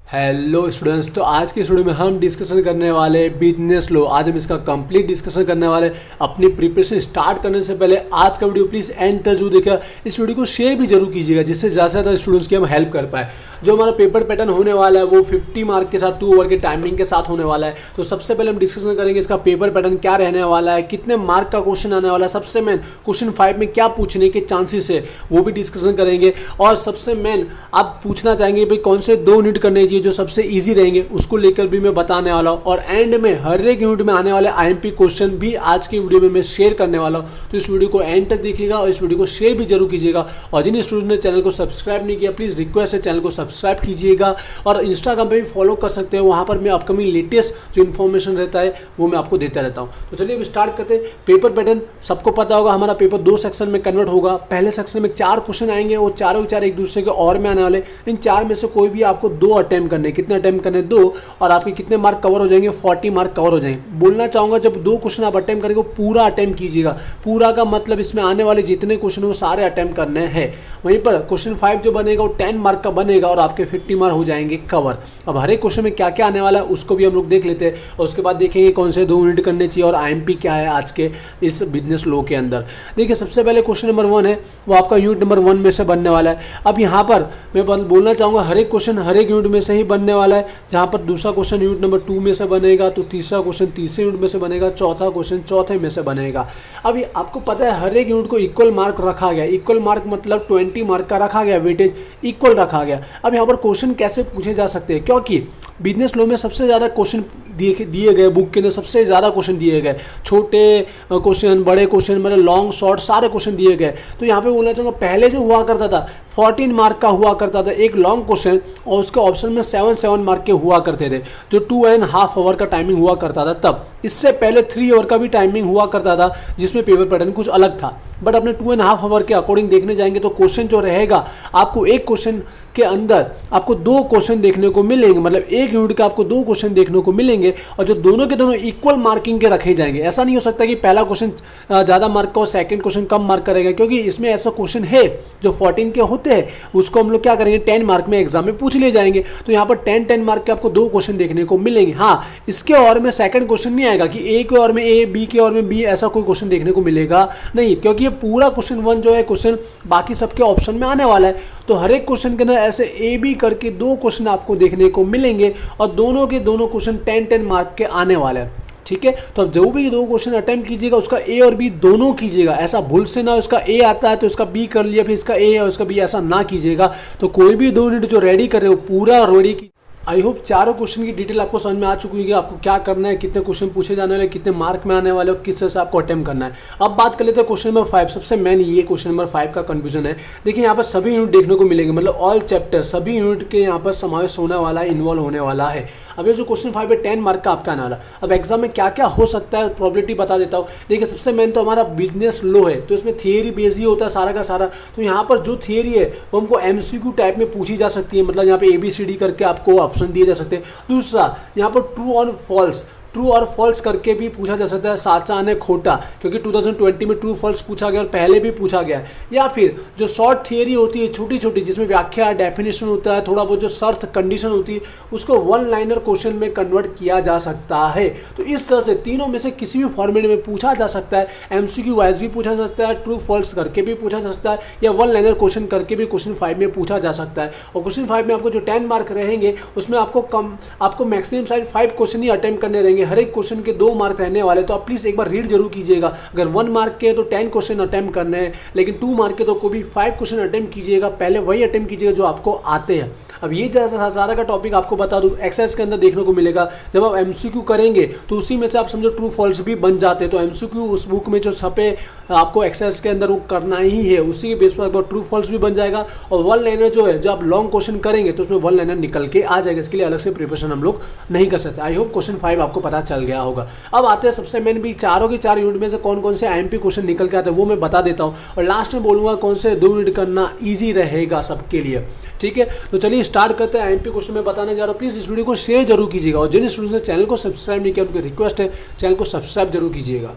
Hello students, तो आज के वीडियो में हम डिस्कशन करने वाले बिजनेस लो। आज हम इसका कंप्लीट डिस्कशन करने वाले। अपनी प्रिपरेशन स्टार्ट करने से पहले आज का वीडियो प्लीज़ एंड तक जरूर देखिएगा। इस वीडियो को शेयर भी जरूर कीजिएगा जिससे ज़्यादा से ज़्यादा स्टूडेंट्स की हम हेल्प कर पाए। जो हमारा पेपर पैटर्न होने वाला है वो 50 मार्क के साथ 2 आवर के टाइमिंग के साथ होने वाला है। तो सबसे पहले हम डिस्कशन करेंगे इसका पेपर पैटर्न क्या रहने वाला है, कितने मार्क का क्वेश्चन आने वाला है, सबसे मेन क्वेश्चन 5 में क्या पूछने के चांसेस है वो भी डिस्कशन करेंगे। और सबसे मेन आप पूछना चाहेंगे भाई कौन से 2 यूनिट करने चाहिए जो सबसे ईजी रहेंगे, उसको लेकर भी मैं बताने वाला हूँ। और एंड में हर एक यूनिट में आने वाले आईएमपी क्वेश्चन भी आज की वीडियो में मैं शेयर करने वाला हूँ। तो इस वीडियो को एंड तक देखिएगा और इस वीडियो को शेयर भी जरूर कीजिएगा। और जिन स्टूडेंट ने चैनल को सब्सक्राइब नहीं किया प्लीज़ रिक्वेस्ट है चैनल को सब्सक्राइब कीजिएगा। और इंस्टाग्राम पे भी फॉलो कर सकते हैं, वहाँ पर मैं अपकमिंग लेटेस्ट जो इन्फॉर्मेशन रहता है वो मैं आपको देता रहता हूँ। तो चलिए अब स्टार्ट करते हैं। पेपर पैटर्न सबको पता होगा, हमारा पेपर 2 सेक्शन में कन्वर्ट होगा। पहले सेक्शन में 4 क्वेश्चन आएंगे, वो चारों के चार एक दूसरे के और में आने वाले। इन 4 में से कोई भी आपको 2 अटेम्प्ट करने, कितने अटेम्प्ट करने 2, और आपके कितने मार्क कवर हो जाएंगे 40 मार्क कवर हो जाएंगे। बोलना चाहूँगा जब 2 क्वेश्चन आप अटेम्प्ट करेंगे पूरा अटेम्प्ट कीजिएगा। पूरा का मतलब इसमें आने वाले जितने क्वेश्चन वो सारे अटेम्प्ट करने हैं। वहीं पर क्वेश्चन 5 जो बनेगा वो 10 मार्क का बनेगा और आपके 50 मार्क हो जाएंगे कवर। अब हर एक क्वेश्चन में क्या क्या आने वाला है उसको भी हम लोग देख लेते हैं और उसके बाद देखेंगे कौन से 2 यूनिट करने चाहिए और आईएमपी क्या है आज के इस बिजनेस लॉ के अंदर। देखिए सबसे पहले क्वेश्चन नंबर 1 है वो आपका यूनिट नंबर 1 में से बनने वाला है। अब यहाँ पर मैं बोलना चाहूँगा हर एक क्वेश्चन हर एक यूनिट में से ही बनने वाला है। जहाँ पर दूसरा क्वेश्चन यूनिट नंबर 2 में से बनेगा, तो तीसरा क्वेश्चन तीसरे यूनिट में से बनेगा, चौथा क्वेश्चन चौथे में से बनेगा। अभी आपको पता है हर एक यूनिट को इक्वल मार्क रखा गया। इक्वल मार्क मतलब 20 मार्क का रखा गया, वेटेज इक्वल रखा गया। अब यहाँ पर क्वेश्चन कैसे पूछे जा सकते हैं, क्योंकि बिजनेस लॉ में सबसे ज़्यादा क्वेश्चन दिए गए, बुक के अंदर सबसे ज़्यादा क्वेश्चन दिए गए, छोटे क्वेश्चन बड़े क्वेश्चन मतलब लॉन्ग शॉर्ट सारे क्वेश्चन दिए गए। तो यहाँ पे बोलना चाहूँगा पहले जो हुआ करता था 14 मार्क का हुआ करता था एक लॉन्ग क्वेश्चन, और उसके ऑप्शन में 7 मार्क के हुआ करते थे जो 2.5 आवर का टाइमिंग हुआ करता था। तब इससे पहले 3 आवर का भी टाइमिंग हुआ करता था जिसमें पेपर पैटर्न कुछ अलग था। बट अपने 2.5 आवर के अकॉर्डिंग देखने जाएंगे तो क्वेश्चन जो रहेगा आपको एक क्वेश्चन के अंदर आपको 2 क्वेश्चन देखने को मिलेंगे, मतलब एक यूनिट का आपको 2 क्वेश्चन देखने को मिलेंगे और जो दोनों के दोनों इक्वल मार्किंग के रखे जाएंगे। ऐसा नहीं हो सकता कि पहला क्वेश्चन ज़्यादा मार्क का और सेकंड क्वेश्चन कम मार्क करेगा, क्योंकि इसमें ऐसा क्वेश्चन है जो 14 के होते हैं उसको हम लोग क्या करेंगे 10 मार्क में एग्जाम में पूछ ले जाएंगे। तो यहाँ पर 10 मार्क के आपको 2 क्वेश्चन देखने को मिलेंगे। हाँ, इसके और में सेकंड क्वेश्चन नहीं आएगा कि ए के और में ए, बी के और में बी, ऐसा कोई क्वेश्चन देखने को मिलेगा नहीं, क्योंकि ये पूरा क्वेश्चन 1 जो है क्वेश्चन बाकी सबके ऑप्शन में आने वाला है। तो हर एक क्वेश्चन के अंदर ऐसे ए बी करके 2 क्वेश्चन आपको देखने को मिलेंगे और दोनों के दोनों क्वेश्चन 10 मार्क के आने वाले हैं। ठीक है, तो अब जो भी 2 क्वेश्चन अटेम्प्ट कीजिएगा उसका ए और बी दोनों कीजिएगा। ऐसा भूल से ना उसका ए आता है तो उसका बी कर लिया फिर इसका ए और उसका बी, ऐसा ना कीजिएगा। तो कोई भी 2 यूनिट जो रेडी कर रहे हो पूरा रेडी की। आई होप चारों क्वेश्चन की डिटेल आपको समझ में आ चुकी है कि आपको क्या करना है, कितने क्वेश्चन पूछे जाने वाले, कितने मार्क में आने वाले और किस तरह से आपको अटेम्प्ट करना है। अब बात कर लेते हैं क्वेश्चन नंबर 5। सबसे मेन ये क्वेश्चन नंबर 5 का कंफ्यूजन है। देखिए यहाँ पर सभी यूनिट देखने को मिलेंगे, मतलब ऑल चैप्टर सभी यूनिट के यहाँ पर समावेश होने वाला है, इन्वॉल्व होने वाला है। अब ये जो क्वेश्चन 5 है 10 मार्क का आपका आने वाला। अब एग्जाम में क्या क्या हो सकता है प्रोबेबिलिटी बता देता हूँ। देखिए सबसे मेन तो हमारा बिजनेस लॉ है तो इसमें थियरी बेस ही होता है सारा का सारा। तो यहाँ पर जो थियरी है वो हमको एमसीक्यू टाइप में पूछी जा सकती है, मतलब यहाँ पे ABCD करके आपको ऑप्शन दिए जा सकते हैं। दूसरा यहाँ पर ट्रू और फॉल्स करके भी पूछा जा सकता है, साचा ने खोटा, क्योंकि 2020 में ट्रू फॉल्स पूछा गया और पहले भी पूछा गया है। या फिर जो शॉर्ट थियरी होती है छोटी छोटी जिसमें व्याख्या डेफिनेशन होता है, थोड़ा बहुत जो शर्त कंडीशन होती है उसको 1 लाइनर क्वेश्चन में कन्वर्ट किया जा सकता है। तो इस तरह से तीनों में से किसी भी फॉर्मेट में पूछा जा सकता है। MCQ वाइज भी पूछा जा सकता है, ट्रू फॉल्स करके भी पूछा जा सकता है, या 1 लाइनर क्वेश्चन करके भी क्वेश्चन 5 में पूछा जा सकता है। और क्वेश्चन 5 में आपको जो 10 मार्क रहेंगे उसमें आपको मैक्सिमम साइड 5 क्वेश्चन ही अटेम्प्ट करने रहेंगे। हर एक क्वेश्चन के 2 मार्क रहने वाले, तो आप प्लीज एक बार रीड जरूर कीजिएगा। अगर 1 मार्क के तो 10 क्वेश्चन अटेम्प्ट करने हैं, लेकिन 2 मार्क के तो कोई भी 5 क्वेश्चन अटेम्प्ट कीजिएगा। पहले वही अटेम्प्ट कीजिएगा जो आपको आते हैं। अब ये जैसा सारा का टॉपिक आपको बता दूं एक्सेस के अंदर देखने को मिलेगा। जब आप MCQ करेंगे तो उसी में से आप समझो ट्रू फॉल्स भी बन जाते हैं। तो MCQ उस बुक में जो छपे आपको एक्सेस के अंदर वो करना ही है, उसी के बेस पर ट्रू फॉल्स भी बन जाएगा। और 1 लाइनर जो है जो आप लॉन्ग क्वेश्चन करेंगे तो उसमें 1 लाइनर निकल के आ जाएगा। इसके लिए अलग से प्रिपरेशन हम लोग नहीं कर सकते। आई होप क्वेश्चन 5 आपको पता चल गया होगा। अब आते हैं सबसे मेन भी चारों के 4 यूनिट में से कौन कौन से IMP क्वेश्चन निकल के आते हैं वो मैं बता देता हूँ, और लास्ट में बोलूँगा कौन से 2 यूनिट करना ईजी रहेगा सबके लिए। ठीक है, तो चलिए स्टार्ट करते हैं। IMP क्वेश्चन मैं बताने जा रहा हूँ, प्लीज़ इस वीडियो को शेयर जरूर कीजिएगा। और जिन स्टूडेंट्स ने चैनल को सब्सक्राइब नहीं किया उनकी रिक्वेस्ट है चैनल को सब्सक्राइब जरूर कीजिएगा।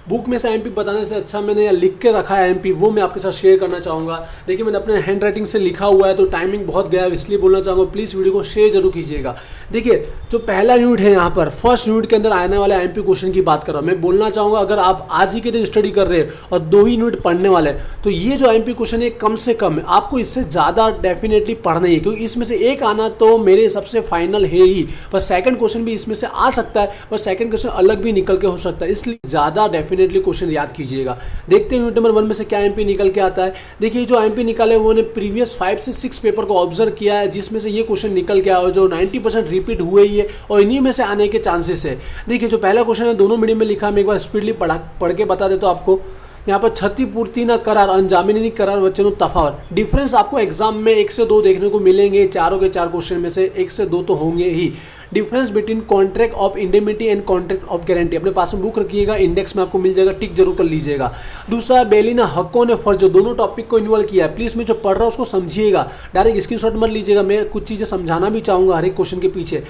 बुक में से एमपी बताने से अच्छा मैंने यहाँ लिख के रखा है एमपी, वो मैं आपके साथ शेयर करना चाहूँगा। देखिए मैंने अपने हैंड राइटिंग से लिखा हुआ है तो टाइमिंग बहुत गया है, इसलिए बोलना चाहूँगा प्लीज़ वीडियो को शेयर जरूर कीजिएगा। देखिए जो पहला यूनिट है यहाँ पर फर्स्ट यूनिट के अंदर आने वाले एमपी क्वेश्चन की बात कर रहा हूँ। मैं बोलना चाहूँगा अगर आप आज ही के दिन स्टडी कर रहे हैं और 2 ही यूनिट पढ़ने वाले हैं तो ये जो एमपी क्वेश्चन है कम से कम है, आपको इससे ज़्यादा डेफिनेटली पढ़ना ही है, क्योंकि इसमें से एक आना तो मेरे हिसाब से फाइनल है ही। पर सेकंड क्वेश्चन भी इसमें से आ सकता है, पर सेकंड क्वेश्चन अलग भी निकल के हो सकता है, इसलिए ज़्यादा डेफिनेटली क्वेश्चन याद कीजिएगा। देखते हैं यूनिट नंबर 1 में से क्या एमपी निकल के आता है। देखिए जो एमपी निकाले वो ने प्रीवियस 5 से 6 पेपर को ऑब्जर्व किया है, जिसमें से ये क्वेश्चन निकल के आया जो 90% रिपीट हुए ही है और इन्हीं में से आने के चांसेस है। देखिए जो पहला क्वेश्चन है दोनों मीडियम में लिखा, मैं एक बार स्पीडली पढ़ के बता देता हूँ आपको। यहाँ पर क्षतिपूर्ति न करार अनजामिनी करार वचनों तफावत डिफरेंस आपको एग्जाम में 1 से 2 देखने को मिलेंगे, चारों के 4 क्वेश्चन में से 1 से 2 तो होंगे ही। Difference between contract of indemnity and contract of guarantee अपने पास में बुक रखिएगा, इंडेक्स में आपको मिल जाएगा, टिक जरूर कर लीजिएगा। दूसरा बेलिना हकों ने फर्ज, जो दोनों टॉपिक को इन्वॉल्व किया है, प्लीज मैं जो पढ़ रहा हूँ उसको समझिएगा, डायरेक्ट स्क्रीनशॉट मत लीजिएगा, मैं कुछ चीज़ें समझाना भी चाहूँगा हर एक क्वेश्चन के पीछे।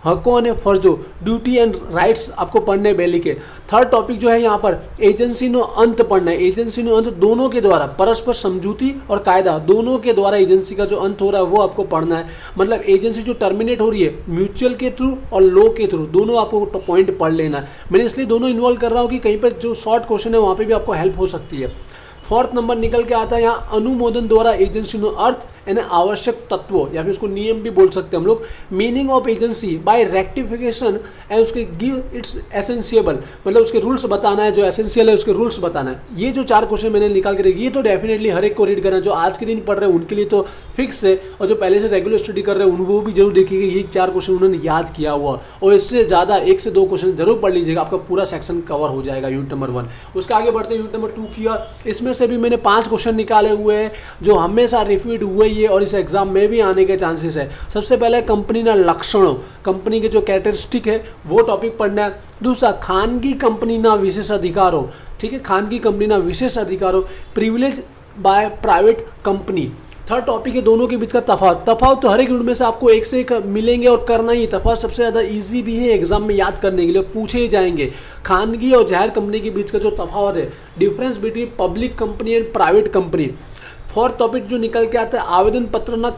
हकों ने फर्जो ड्यूटी एंड राइट्स आपको पढ़ने बेली के। थर्ड टॉपिक जो है यहाँ पर एजेंसी नो अंत पढ़ना है, एजेंसी नो अंत दोनों के द्वारा परस्पर समझौती और कायदा दोनों के द्वारा एजेंसी का जो अंत हो रहा है वो आपको पढ़ना है। मतलब एजेंसी जो टर्मिनेट हो रही है म्यूचुअल के थ्रू और लॉ के थ्रू दोनों आपको पॉइंट पढ़ लेना है। मैंने इसलिए दोनों इन्वॉल्व कर रहा हूँ कि कहीं पर जो शॉर्ट क्वेश्चन है वहाँ पर भी आपको हेल्प हो सकती है। फोर्थ नंबर निकल के आता है यहाँ अनुमोदन द्वारा एजेंसी नो अर्थ यानी आवश्यक तत्वों या फिर उसको नियम भी बोल सकते हैं हम लोग। Meaning of agency bye rectification and उसके गिव इट्स एसेंशियबल, मतलब उसके रूल्स बताना है, जो एसेंशियल है उसके रूल्स बताना है। ये जो 4 क्वेश्चन मैंने निकाल के रखी, ये तो डेफिनेटली हर एक को रीड करना है, जो आज के दिन पढ़ रहे हैं उनके लिए तो फिक्स है, और जो पहले से रेगुलर स्टडी कर रहे हैं वो भी जरूर देखिएगा ये 4 क्वेश्चन उन्होंने याद किया हुआ, और इससे ज़्यादा 1 से 2 क्वेश्चन जरूर पढ़ लीजिएगा, आपका पूरा सेक्शन कवर हो जाएगा यूनिट नंबर 1। उसके आगे बढ़ते हैं यूनिट नंबर 2 की, इसमें से भी मैंने 5 क्वेश्चन निकाले हुए हैं जो हमेशा रिपीट हुए ही है और इस एग्जाम में भी आने के चांसेस है। सबसे पहले कंपनी ना लक्षणों, कंपनी के जो कैरेक्टरिस्टिक है वो टॉपिक पढ़ना है। दूसरा खानगी कंपनी ना विशेष अधिकारों, ठीक है, खानगी कंपनी ना विशेष अधिकारों, privilege by private company. Third topic है दोनों के बीच का तफावत। तफावत तो हर एक यूनिट में से आपको 1 से 1 मिलेंगे और करना ही। तफावत सबसे ज़्यादा इजी भी है एग्जाम में याद करने के लिए, पूछे ही जाएंगे। खानगी और जाहिर कंपनी के बीच का जो तफावत है, difference between public company and private company. Fourth topic जो निकल के आता है आवेदन पत्र ना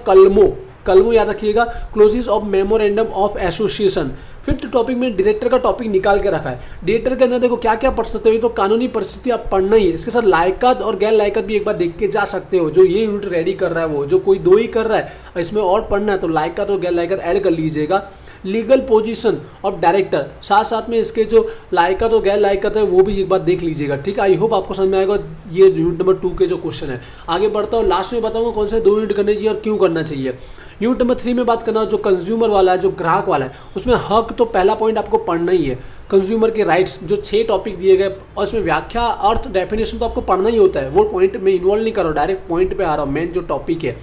कलमो याद रखिएगा, clauses of memorandum of association. Fifth topic में डायरेक्टर का टॉपिक निकाल के रखा है। डायरेक्टर के अंदर देखो क्या क्या पढ़ सकते हो, ये तो कानूनी परिस्थिति आप पढ़ना ही है, इसके साथ लायकात और गैर लायकात भी एक बार देख के जा सकते हो। जो ये यूनिट रेडी कर रहा है वो, जो कोई 2 ही कर रहा है इसमें और पढ़ना है तो लायकात और गैर लायकात ऐड कर लीजिएगा। लीगल पोजीशन ऑफ डायरेक्टर, साथ साथ में इसके जो लायकात और गैर लायकात है वो भी एक बार देख लीजिएगा, ठीक है। आई होप आपको समझ में आएगा ये यूनिट नंबर 2 के जो क्वेश्चन है। आगे बढ़ता हूँ, लास्ट में बताऊंगा कौन से 2 यूनिट करने चाहिए और क्यों करना चाहिए। यूनिट नंबर 3 में बात करना जो कंज्यूमर वाला है, जो ग्राहक वाला है, उसमें हक तो पहला पॉइंट आपको पढ़ना ही है। कंज्यूमर के राइट्स जो 6 टॉपिक दिए गए और इसमें व्याख्या अर्थ डेफिनेशन तो आपको पढ़ना ही होता है, वो पॉइंट में इन्वॉल्व नहीं कर रहा हूँ, डायरेक्ट पॉइंट पे आ रहा हूँ, मेन जो टॉपिक है।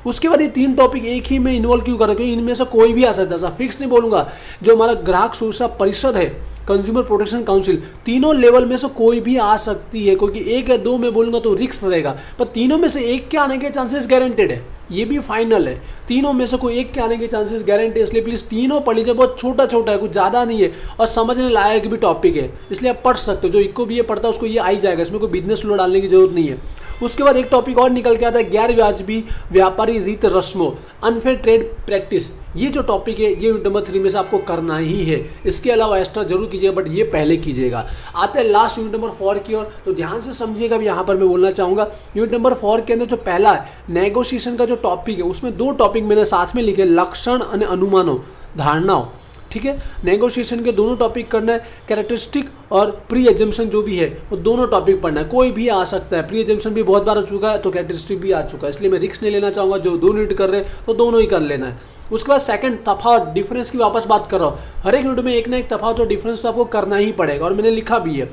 उसके बाद ये 3 टॉपिक एक ही में इन्वॉल्व क्यों कर रहा हूँ, क्योंकि इनमें से कोई भी आ सकता है, ऐसा फिक्स नहीं बोलूंगा। जो हमारा ग्राहक सुरक्षा परिषद है, कंज्यूमर प्रोटेक्शन काउंसिल, तीनों लेवल में से कोई भी आ सकती है, क्योंकि 1 या 2 में बोलूंगा तो रिस्क रहेगा, पर तीनों में से एक के आने के चांसेस गारंटेड है, ये भी फाइनल है। तीनों में से कोई एक के आने के चांसेस गारंटी है, इसलिए प्लीज तीनों पढ़ लीजिए। बहुत छोटा छोटा है, कुछ ज़्यादा नहीं है और समझने लायक भी टॉपिक है, इसलिए आप पढ़ सकते हो। जो इको भी ये पढ़ता है उसको ये आ ही जाएगा, इसमें कोई बिजनेस लो डालने की जरूरत नहीं है। उसके बाद एक टॉपिक और निकल के आता है गैर व्याजबी व्यापारी रीत रस्मों, अनफेयर ट्रेड प्रैक्टिस। ये जो टॉपिक है ये यूनिट नंबर 3 में से आपको करना ही है, इसके अलावा एक्स्ट्रा जरूर कीजिएगा बट ये पहले कीजिएगा। आते हैं लास्ट यूनिट नंबर 4 की ओर, तो ध्यान से समझिएगा। अब यहाँ पर मैं बोलना चाहूँगा यूनिट नंबर 4 के अंदर जो पहला है नेगोशिएशन का जो टॉपिक है, उसमें 2 टॉपिक मैंने साथ में लिखे, लक्षण और अनुमानों, धारणाओं, ठीक है। नेगोशिएशन के दोनों टॉपिक करना है। कैरेक्टरिस्टिक और प्री एजम्पशन जो भी है वो दोनों टॉपिक पढ़ना है, कोई भी आ सकता है। प्री एजम्पशन भी बहुत बार आ चुका है तो कैरेक्टरिस्टिक भी आ चुका है, इसलिए मैं रिस्क नहीं लेना चाहूँगा। जो 2 यूनिट कर रहे हैं तो दोनों ही कर लेना है। उसके बाद सेकंड तफावत, डिफरेंस की वापस बात कर रहा हूँ। हर एक यूनिट में एक ना एक तफावत और डिफरेंस तो आपको करना ही पड़ेगा, और मैंने लिखा भी है।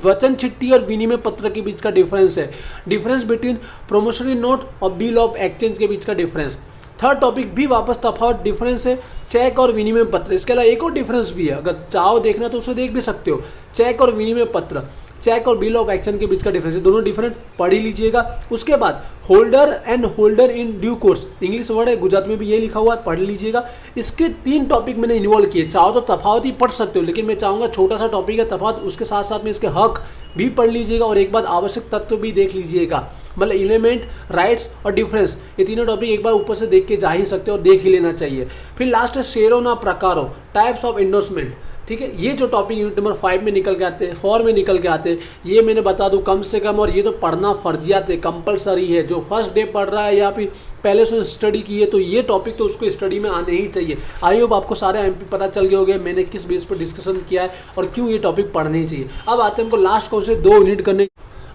वचन चिट्ठी और विनिमय पत्र के बीच का डिफरेंस है, डिफरेंस बिटवीन प्रोमोशनरी नोट और बिल ऑफ एक्सचेंज के बीच का डिफरेंस। थर्ड टॉपिक भी वापस तफावत डिफरेंस है, चेक और विनिमय पत्र। इसके अलावा एक और डिफरेंस भी है, अगर चाहो देखना तो उसे देख भी सकते हो, चेक और विनिमय पत्र। चेक और बिल ऑफ एक्शन के बीच का डिफरेंस है, दोनों डिफरेंट पढ़ ही लीजिएगा। उसके बाद holder and holder in due course, English word है, गुजरात में भी ये लिखा हुआ है, पढ़ लीजिएगा। इसके 3 टॉपिक मैंने इन्वॉल्व किए, चाहो तो तफावत ही पढ़ सकते हो, लेकिन मैं चाहूँगा छोटा सा टॉपिक है तफावत, उसके साथ साथ में इसके हक भी पढ़ लीजिएगा और एक बार आवश्यक तत्व भी देख लीजिएगा, मतलब एलिमेंट, राइट्स और डिफरेंस, ये तीनों टॉपिक एक बार ऊपर से देख के जा ही सकते हो और देख ही लेना चाहिए। फिर लास्ट है शेयरों ना प्रकारों, टाइप्स ऑफ एंडोर्समेंट, ठीक है। ये जो टॉपिक यूनिट नंबर 5 में निकल के आते हैं, 4 में निकल के आते हैं, ये मैंने बता दूं कम से कम, और ये तो पढ़ना फर्जियात है, कंपलसरी है। जो फर्स्ट डे पढ़ रहा है या फिर पहले से स्टडी की है तो ये टॉपिक तो उसको स्टडी में आने ही चाहिए। आई होप आपको सारे एमपी पता चल गए होंगे मैंने किस बेस पर डिस्कशन किया है और क्यों ये टॉपिक पढ़ने ही चाहिए। अब आते हैं हमको लास्ट कौन से 2 यूनिट करने।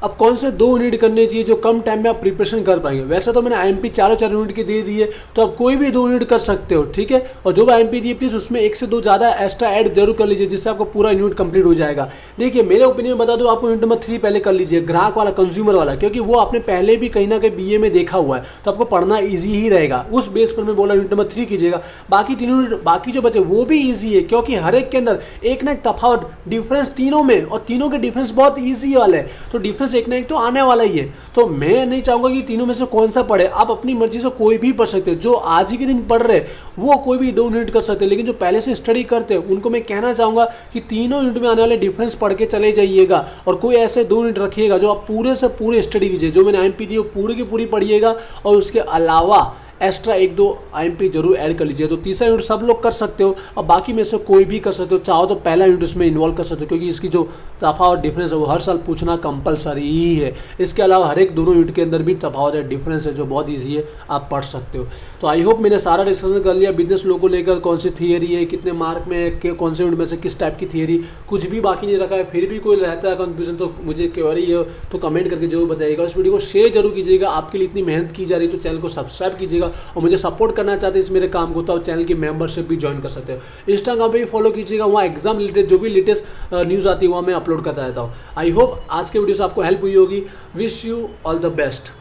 अब कौन से 2 यूनिट करने चाहिए जो कम टाइम में आप प्रिपरेशन कर पाएंगे। वैसे तो मैंने आईएमपी चारों यूनिट के दे दिए, तो आप कोई भी 2 यूनिट कर सकते हो, ठीक है। और जो भी आईएमपी दिए प्लीज उसमें 1 से 2 ज़्यादा एक्स्ट्रा ऐड जरूर कर लीजिए, जिससे आपको पूरा यूनिट कंप्लीट हो जाएगा। देखिए मेरे ओपिनियन बता दो, आपको यूनिट नंबर 3 पहले कर लीजिए, ग्राहक वाला, कंज्यूमर वाला, क्योंकि वो आपने पहले भी कहीं ना कहीं बीए में देखा हुआ है, तो आपको पढ़ना ईजी ही रहेगा। उस बेस पर मैं बोला यूनिट नंबर 3 कीजिएगा। बाकी 3 यूनिट बाकी जो बचे वो भी ईजी है, क्योंकि हर एक के अंदर एक ना एक तफावत डिफरेंस तीनों में, और तीनों के डिफरेंस बहुत ईजी वाले है, तो डिफरेंस एक ना एक तो आने वाला ही है। तो मैं नहीं चाहूंगा कि तीनों में से कौन सा पढ़े, आप अपनी मर्जी से कोई भी पढ़ सकते हो। जो आज ही के दिन पढ़ रहे वो कोई भी 2 यूनिट कर सकते हैं, लेकिन जो पहले से स्टडी करते हैं उनको मैं कहना चाहूंगा कि तीनों यूनिट में आने वाले डिफरेंस पढ़ के चले जाइएगा, और कोई ऐसे 2 यूनिट रखिएगा जो आप पूरे से पूरे स्टडी कीजिए। जो मैंने आईएमपी दी वो पूरी की पूरी पढ़िएगा, और उसके अलावा एक्स्ट्रा 1-2 आईएमपी जरूर ऐड कर लीजिए। तो तीसरा यूनिट सब लोग कर सकते हो, और बाकी में से कोई भी कर सकते हो। चाहो तो पहला यूनिट इसमें इन्वॉल्व कर सकते हो, क्योंकि इसकी जो तफावत डिफरेंस है वो हर साल पूछना कंपलसरी ही है। इसके अलावा हर एक दोनों यूनिट के अंदर भी तफावत है, डिफरेंस है, जो बहुत ईजी है, आप पढ़ सकते हो। तो आई होप मैंने सारा डिस्कशन कर लिया बिजनेस लो को लेकर, कौन सी थियरी है, कितने मार्क में है, कौन से यूनिट में से किस टाइप की थियरी, कुछ भी बाकी नहीं रखा है। फिर भी कोई रहता है कंफ्यूजन तो मुझे क्वेरी है तो कमेंट करके जरूर बताइएगा। इस वीडियो को शेयर जरूर कीजिएगा, आपके लिए इतनी मेहनत की जा रही है, तो चैनल को सब्सक्राइब कीजिएगा, और मुझे सपोर्ट करना चाहते हैं इस मेरे काम को तो आप चैनल की मेंबरशिप भी ज्वाइन कर सकते हो। इंस्टाग्राम पे भी फॉलो कीजिएगा, वहाँ एग्जाम रिलेटेड जो भी लेटेस्ट न्यूज़ आती है वहाँ मैं अपलोड करता रहता हूँ। आई होप आज के वीडियो से आपको हेल्प हुई होगी। Wish you all the best.